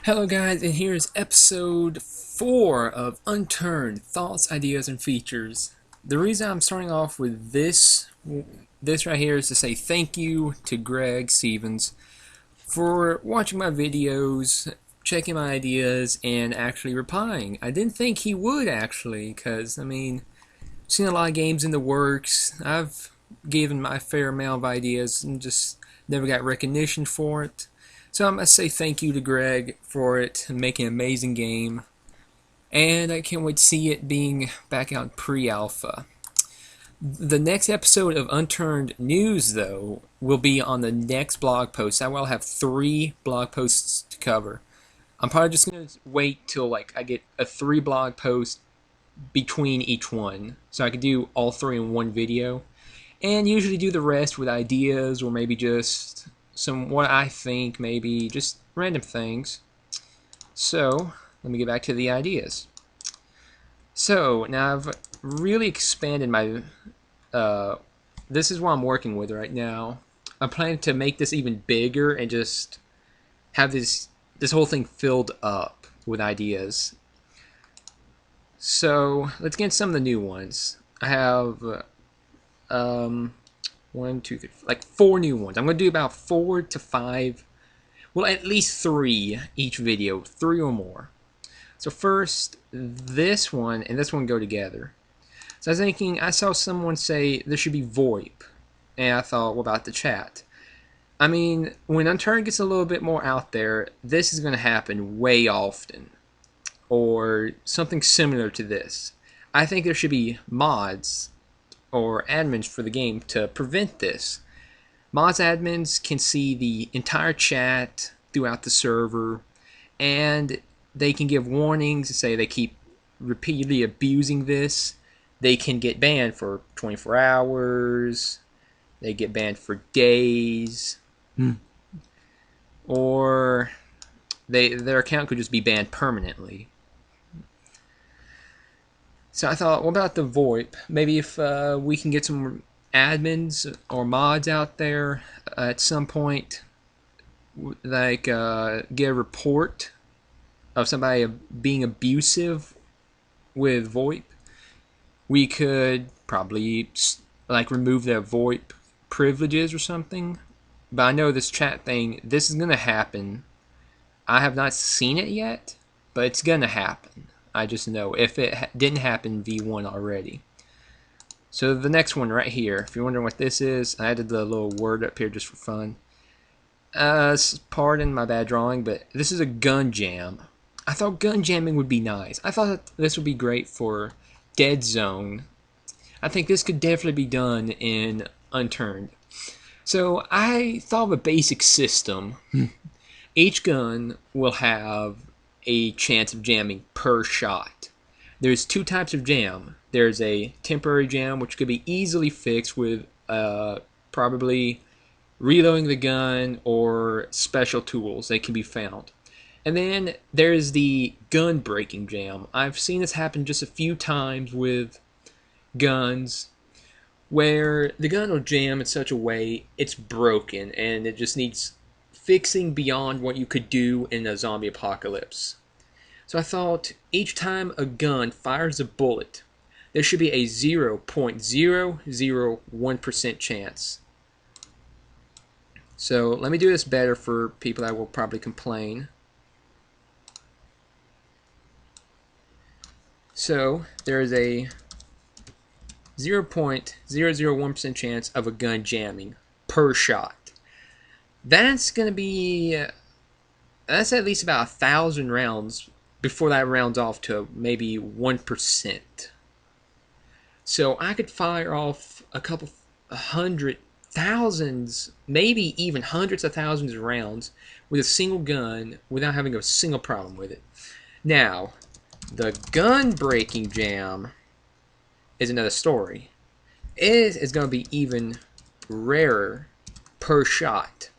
Hello guys, and here's episode 4 of Unturned, Thoughts, Ideas, and Features. The reason I'm starting off with this right here is to say thank you to Greg Stevens for watching my videos, checking my ideas, and actually replying. I didn't think he would actually, because, I've seen a lot of games in the works. I've given my fair amount of ideas and just never got recognition for it. So I'm going to say thank you to Greg for it, making an amazing game. And I can't wait to see it being back out pre-alpha. The next episode of Unturned News, though, will be on the next blog post. I will have 3 blog posts to cover. I'm probably just going to wait till I get a 3 blog post between each one. So I could do all 3 in one video. And usually do the rest with ideas or maybe just some what I think, maybe just random things. So let me get back to the ideas. So now I've really expanded my this is what I'm working with right now. I'm planning to make this even bigger and just have this whole thing filled up with ideas. So let's get into some of the new ones. I have 1, 2, 3, 4 new ones. I'm going to do about 4 to 5, well, at least 3 each video, 3 or more. So first, this one and this one go together. So I was thinking, I saw someone say there should be VoIP, and I thought, what about the chat? When Unturned gets a little bit more out there, this is going to happen way often, or something similar to this. I think there should be mods or admins for the game to prevent this. Mods admins can see the entire chat throughout the server, and they can give warnings and say they keep repeatedly abusing this. They can get banned for 24 hours, they get banned for days, or their account could just be banned permanently. So I thought, what about the VoIP? Maybe if we can get some admins or mods out there at some point, get a report of somebody being abusive with VoIP, we could probably remove their VoIP privileges or something. But I know this chat thing, this is going to happen. I have not seen it yet, but it's going to happen. I just know if it didn't happen V1 already. So the next one right here, if you're wondering what this is, I added the little word up here just for fun. Pardon my bad drawing, but this is a gun jam. I thought gun jamming would be nice. I thought this would be great for Dead Zone. I think this could definitely be done in Unturned. So I thought of a basic system. Each gun will have a chance of jamming per shot. There's 2 types of jam. There's a temporary jam, which could be easily fixed with probably reloading the gun or special tools that can be found. And then there's the gun breaking jam. I've seen this happen just a few times with guns where the gun will jam in such a way it's broken and it just needs fixing beyond what you could do in a zombie apocalypse. So I thought each time a gun fires a bullet, there should be a 0.001% chance. So let me do this better for people that will probably complain. So there is a 0.001% chance of a gun jamming per shot. That's going to be, that's at least about 1,000 rounds before that rounds off to maybe 1%. So I could fire off a couple hundred thousands, maybe even hundreds of thousands of rounds with a single gun without having a single problem with it. Now, the gun breaking jam is another story. It is going to be even rarer per shot.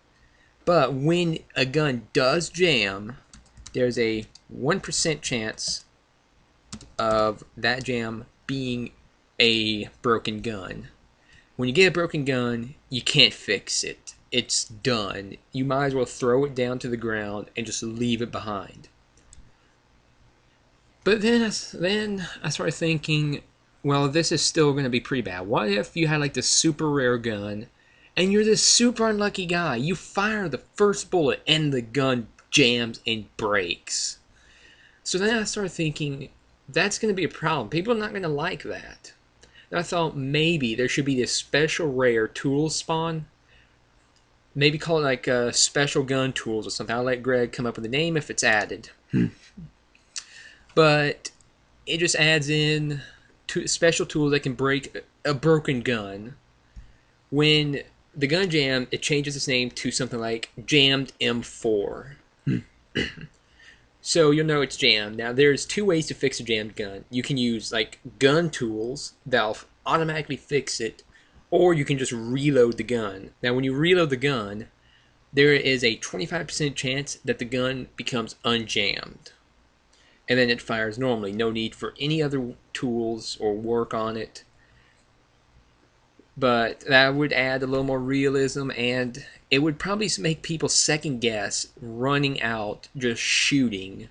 But when a gun does jam, there's a 1% chance of that jam being a broken gun. When you get a broken gun, you can't fix it. it's done. You might as well throw it down to the ground and just leave it behind. But then I started thinking, well, this is still going to be pretty bad. What if you had like this super rare gun, and you're this super unlucky guy? You fire the first bullet, and the gun jams and breaks. So then I started thinking, that's going to be a problem. People are not going to like that. And I thought maybe there should be this special rare tool spawn. Maybe call it like special gun tools or something. I'll let Greg come up with a name if it's added. But it just adds in special tools that can break a broken gun. When the gun jam, it changes its name to something like Jammed M4. So you'll know it's jammed. Now there's two ways to fix a jammed gun. You can use like gun tools that'll automatically fix it, or you can just reload the gun. Now when you reload the gun, there is a 25% chance that the gun becomes unjammed. And then it fires normally. No need for any other tools or work on it. But that would add a little more realism, and it would probably make people second guess running out just shooting.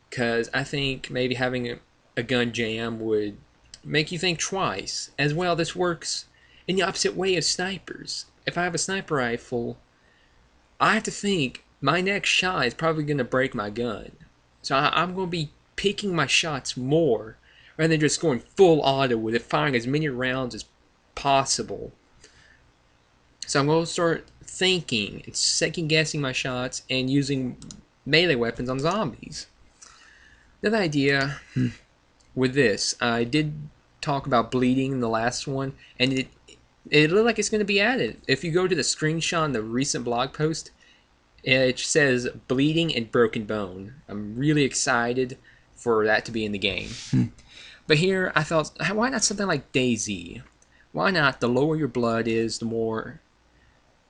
Because I think maybe having a gun jam would make you think twice. As well, this works in the opposite way of snipers. If I have a sniper rifle, I have to think my next shot is probably going to break my gun. So I'm going to be picking my shots more rather than just going full auto with it, firing as many rounds as possible. So I'm going to start thinking and second guessing my shots and using melee weapons on zombies. Another idea with this, I did talk about bleeding in the last one, and it looked like it's going to be added. If you go to the screenshot in the recent blog post, it says bleeding and broken bone. I'm really excited for that to be in the game. But here I thought, why not something like DayZ? Why not the lower your blood is, the more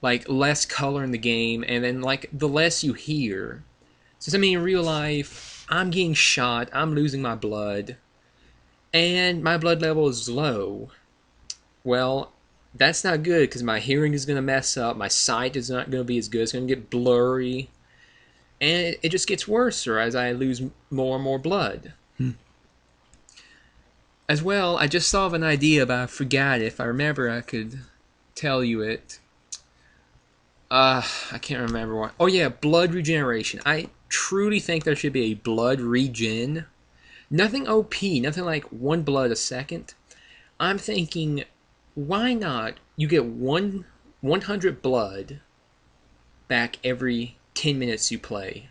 like less color in the game, and then like the less you hear. So I mean in real life, I'm getting shot, I'm losing my blood, and my blood level is low. Well, that's not good because my hearing is going to mess up, my sight is not going to be as good, it's going to get blurry, and it just gets worse as I lose more and more blood. As well, I just thought of an idea, but I forgot it. If I remember, I could tell you it. I can't remember what. Oh yeah, blood regeneration. I truly think there should be a blood regen. Nothing OP, nothing like 1 blood a second. I'm thinking, why not you get 100 blood back every 10 minutes you play?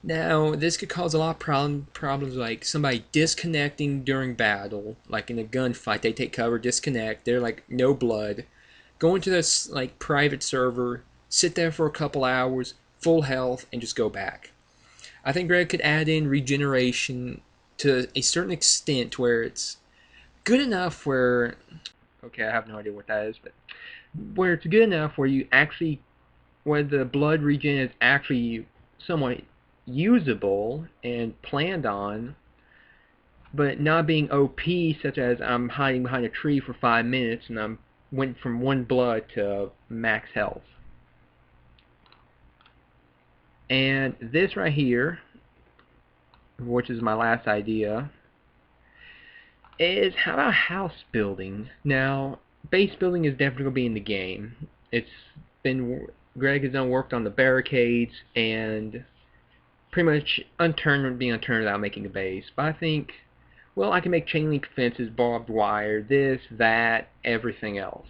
Now, this could cause a lot of problems like somebody disconnecting during battle, like in a gunfight, they take cover, disconnect, they're like no blood, go into this like private server, sit there for a couple hours, full health, and just go back. I think Greg could add in regeneration to a certain extent where it's good enough where, okay, I have no idea what that is, but where it's good enough where you actually, where the blood regen is actually somewhat usable and planned on, but not being OP, such as I'm hiding behind a tree for 5 minutes and I'm went from 1 blood to max health. And this right here, which is my last idea, is how about house building? Now, base building is definitely going to be in the game. It's been, Greg has done worked on the barricades, and pretty much Unturned would be Unturned without making a base. But I think, well, I can make chain link fences, barbed wire, this, that, everything else.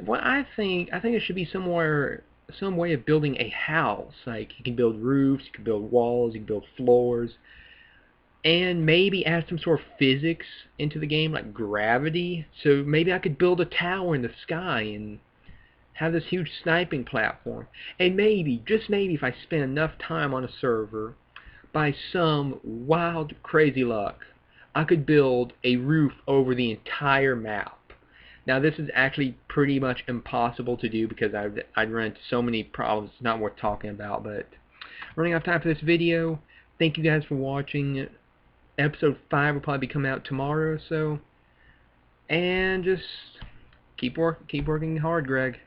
What I think it should be some way of building a house. Like you can build roofs, you can build walls, you can build floors, and maybe add some sort of physics into the game, like gravity. So maybe I could build a tower in the sky and have this huge sniping platform. And maybe, just maybe, if I spend enough time on a server, by some wild, crazy luck, I could build a roof over the entire map. Now, this is actually pretty much impossible to do because I'd run into so many problems. It's not worth talking about, but running out of time for this video. Thank you guys for watching. Episode 5 will probably be coming out tomorrow or so. And just keep working hard, Greg.